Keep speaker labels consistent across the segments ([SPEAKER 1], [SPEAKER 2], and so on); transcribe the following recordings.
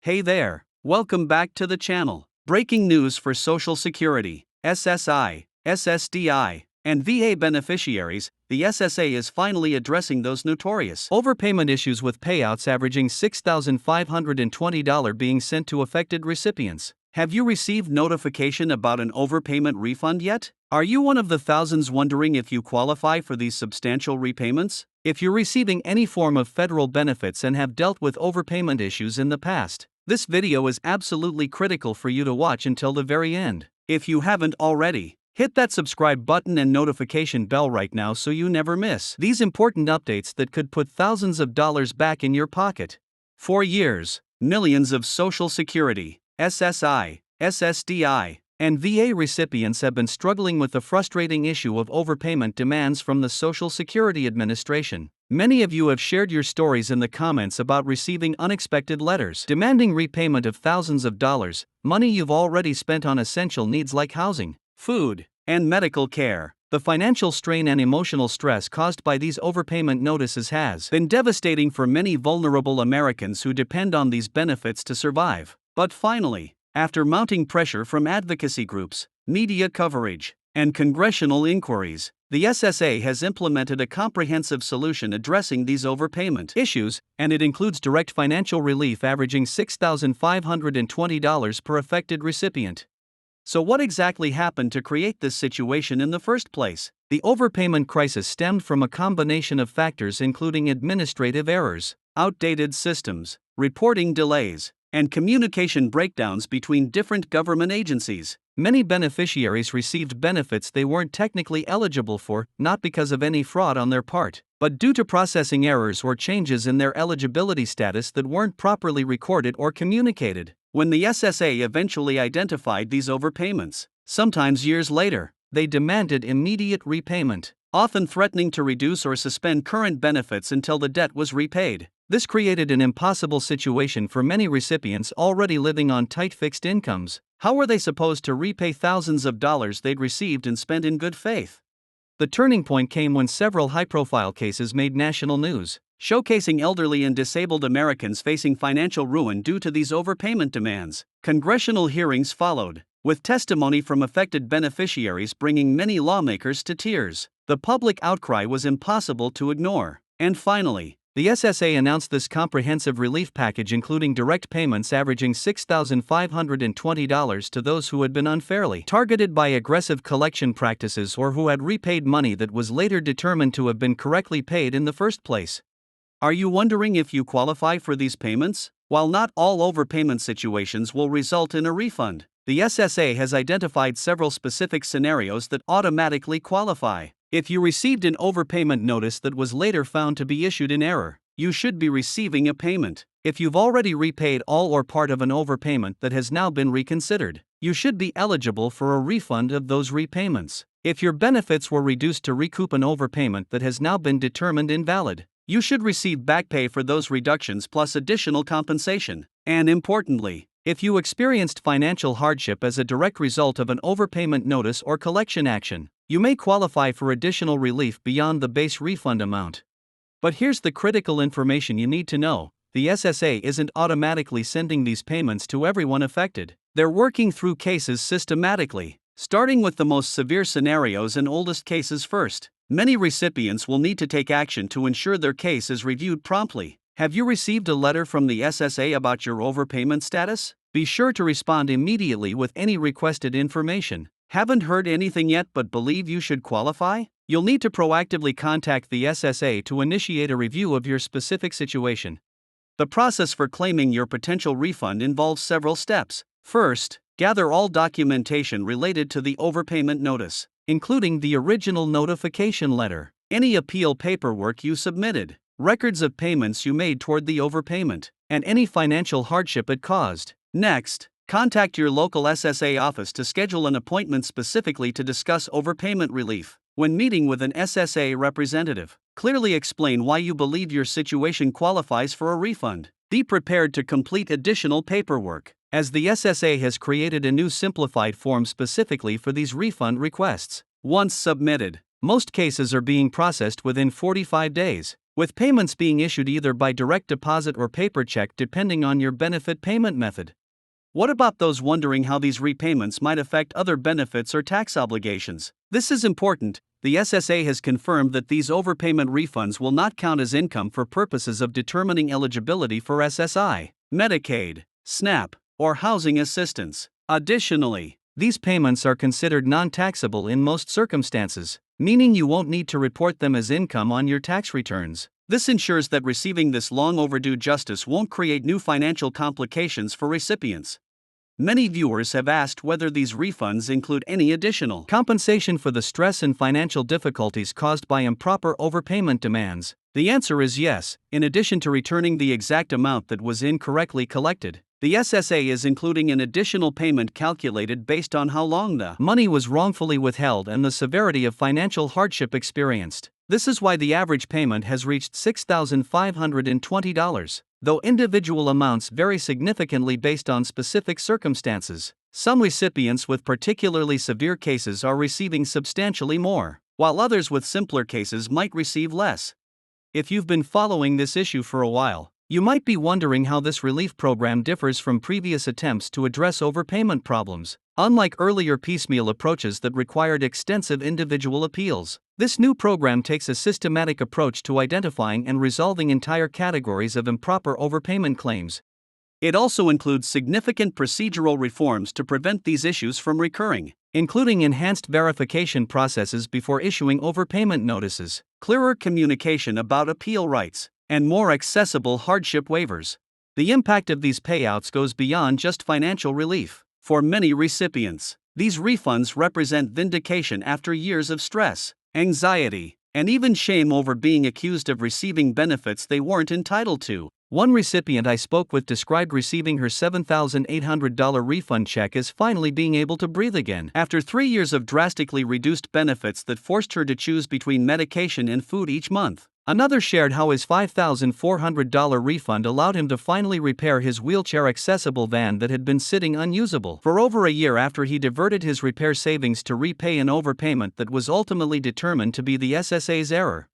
[SPEAKER 1] Hey there, welcome back to the channel. Breaking news for Social Security, SSI, SSDI, and VA beneficiaries. The SSA is finally addressing those notorious overpayment issues with payouts averaging $6,520 being sent to affected recipients. Have you received notification about an overpayment refund yet? Are you one of the thousands wondering if you qualify for these substantial repayments? If you're receiving any form of federal benefits and have dealt with overpayment issues in the past, this video is absolutely critical for you to watch until the very end. If you haven't already, hit that subscribe button and notification bell right now so you never miss these important updates that could put thousands of dollars back in your pocket. For years, millions of Social Security, SSI, SSDI, and VA recipients have been struggling with the frustrating issue of overpayment demands from the Social Security Administration. Many of you have shared your stories in the comments about receiving unexpected letters demanding repayment of thousands of dollars, money you've already spent on essential needs like housing, food, and medical care. The financial strain and emotional stress caused by these overpayment notices has been devastating for many vulnerable Americans who depend on these benefits to survive. But finally, after mounting pressure from advocacy groups, media coverage, and congressional inquiries, the SSA has implemented a comprehensive solution addressing these overpayment issues, and it includes direct financial relief averaging $6,520 per affected recipient. So what exactly happened to create this situation in the first place? The overpayment crisis stemmed from a combination of factors including administrative errors, outdated systems, reporting delays, and communication breakdowns between different government agencies. Many beneficiaries received benefits they weren't technically eligible for, not because of any fraud on their part, but due to processing errors or changes in their eligibility status that weren't properly recorded or communicated. When the SSA eventually identified these overpayments, sometimes years later, they demanded immediate repayment, often threatening to reduce or suspend current benefits until the debt was repaid. This created an impossible situation for many recipients already living on tight fixed incomes. How were they supposed to repay thousands of dollars they'd received and spent in good faith? The turning point came when several high-profile cases made national news, showcasing elderly and disabled Americans facing financial ruin due to these overpayment demands. Congressional hearings followed, with testimony from affected beneficiaries bringing many lawmakers to tears. The public outcry was impossible to ignore. And finally, the SSA announced this comprehensive relief package including direct payments averaging $6,520 to those who had been unfairly targeted by aggressive collection practices or who had repaid money that was later determined to have been correctly paid in the first place. Are you wondering if you qualify for these payments? While not all overpayment situations will result in a refund, the SSA has identified several specific scenarios that automatically qualify. If you received an overpayment notice that was later found to be issued in error, you should be receiving a payment. If you've already repaid all or part of an overpayment that has now been reconsidered, you should be eligible for a refund of those repayments. If your benefits were reduced to recoup an overpayment that has now been determined invalid, you should receive back pay for those reductions plus additional compensation. And importantly, if you experienced financial hardship as a direct result of an overpayment notice or collection action, you may qualify for additional relief beyond the base refund amount. But here's the critical information you need to know. The SSA isn't automatically sending these payments to everyone affected. They're working through cases systematically, starting with the most severe scenarios and oldest cases first. Many recipients will need to take action to ensure their case is reviewed promptly. Have you received a letter from the SSA about your overpayment status? Be sure to respond immediately with any requested information. Haven't heard anything yet but believe you should qualify? You'll need to proactively contact the SSA to initiate a review of your specific situation. The process for claiming your potential refund involves several steps. First, gather all documentation related to the overpayment notice, including the original notification letter, any appeal paperwork you submitted, records of payments you made toward the overpayment, and any financial hardship it caused. Next, contact your local SSA office to schedule an appointment specifically to discuss overpayment relief. When meeting with an SSA representative, clearly explain why you believe your situation qualifies for a refund. Be prepared to complete additional paperwork, as the SSA has created a new simplified form specifically for these refund requests. Once submitted, most cases are being processed within 45 days. with payments being issued either by direct deposit or paper check depending on your benefit payment method. What about those wondering how these repayments might affect other benefits or tax obligations? This is important. The SSA has confirmed that these overpayment refunds will not count as income for purposes of determining eligibility for SSI, Medicaid, SNAP, or housing assistance. Additionally, these payments are considered non-taxable in most circumstances, meaning you won't need to report them as income on your tax returns. This ensures that receiving this long overdue justice won't create new financial complications for recipients. Many viewers have asked whether these refunds include any additional compensation for the stress and financial difficulties caused by improper overpayment demands. The answer is yes. In addition to returning the exact amount that was incorrectly collected, the SSA is including an additional payment calculated based on how long the money was wrongfully withheld and the severity of financial hardship experienced. This is why the average payment has reached $6,520. Though individual amounts vary significantly based on specific circumstances, some recipients with particularly severe cases are receiving substantially more, while others with simpler cases might receive less. If you've been following this issue for a while, you might be wondering how this relief program differs from previous attempts to address overpayment problems. Unlike earlier piecemeal approaches that required extensive individual appeals, this new program takes a systematic approach to identifying and resolving entire categories of improper overpayment claims. It also includes significant procedural reforms to prevent these issues from recurring, including enhanced verification processes before issuing overpayment notices, clearer communication about appeal rights, and more accessible hardship waivers. The impact of these payouts goes beyond just financial relief. For many recipients, these refunds represent vindication after years of stress, anxiety, and even shame over being accused of receiving benefits they weren't entitled to. One recipient I spoke with described receiving her $7,800 refund check as finally being able to breathe again after 3 years of drastically reduced benefits that forced her to choose between medication and food each month. Another shared how his $5,400 refund allowed him to finally repair his wheelchair-accessible van that had been sitting unusable for over a year after he diverted his repair savings to repay an overpayment that was ultimately determined to be the SSA's error.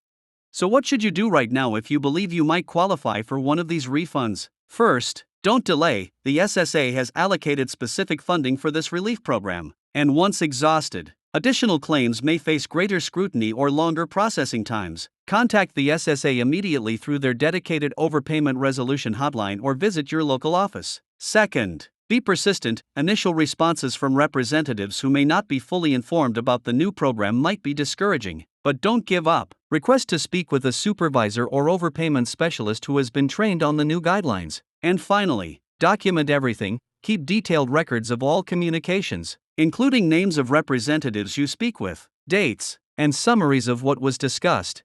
[SPEAKER 1] So what should you do right now if you believe you might qualify for one of these refunds? First, don't delay. The SSA has allocated specific funding for this relief program, and once exhausted, additional claims may face greater scrutiny or longer processing times. Contact the SSA immediately through their dedicated overpayment resolution hotline or visit your local office. Second, be persistent. Initial responses from representatives who may not be fully informed about the new program might be discouraging, but don't give up. Request to speak with a supervisor or overpayment specialist who has been trained on the new guidelines. And finally, document everything. Keep detailed records of all communications, including names of representatives you speak with, dates, and summaries of what was discussed.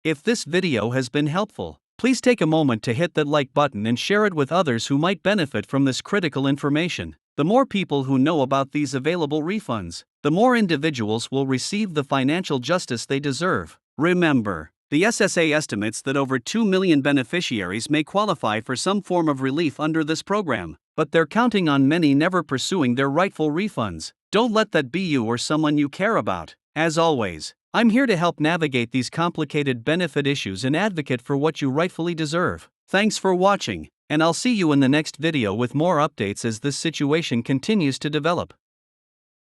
[SPEAKER 1] If this video has been helpful, please take a moment to hit that like button and share it with others who might benefit from this critical information. The more people who know about these available refunds, the more individuals will receive the financial justice they deserve. Remember, the SSA estimates that over 2 million beneficiaries may qualify for some form of relief under this program, but they're counting on many never pursuing their rightful refunds. Don't let that be you or someone you care about. As always, I'm here to help navigate these complicated benefit issues and advocate for what you rightfully deserve. Thanks for watching, and I'll see you in the next video with more updates as this situation continues to develop.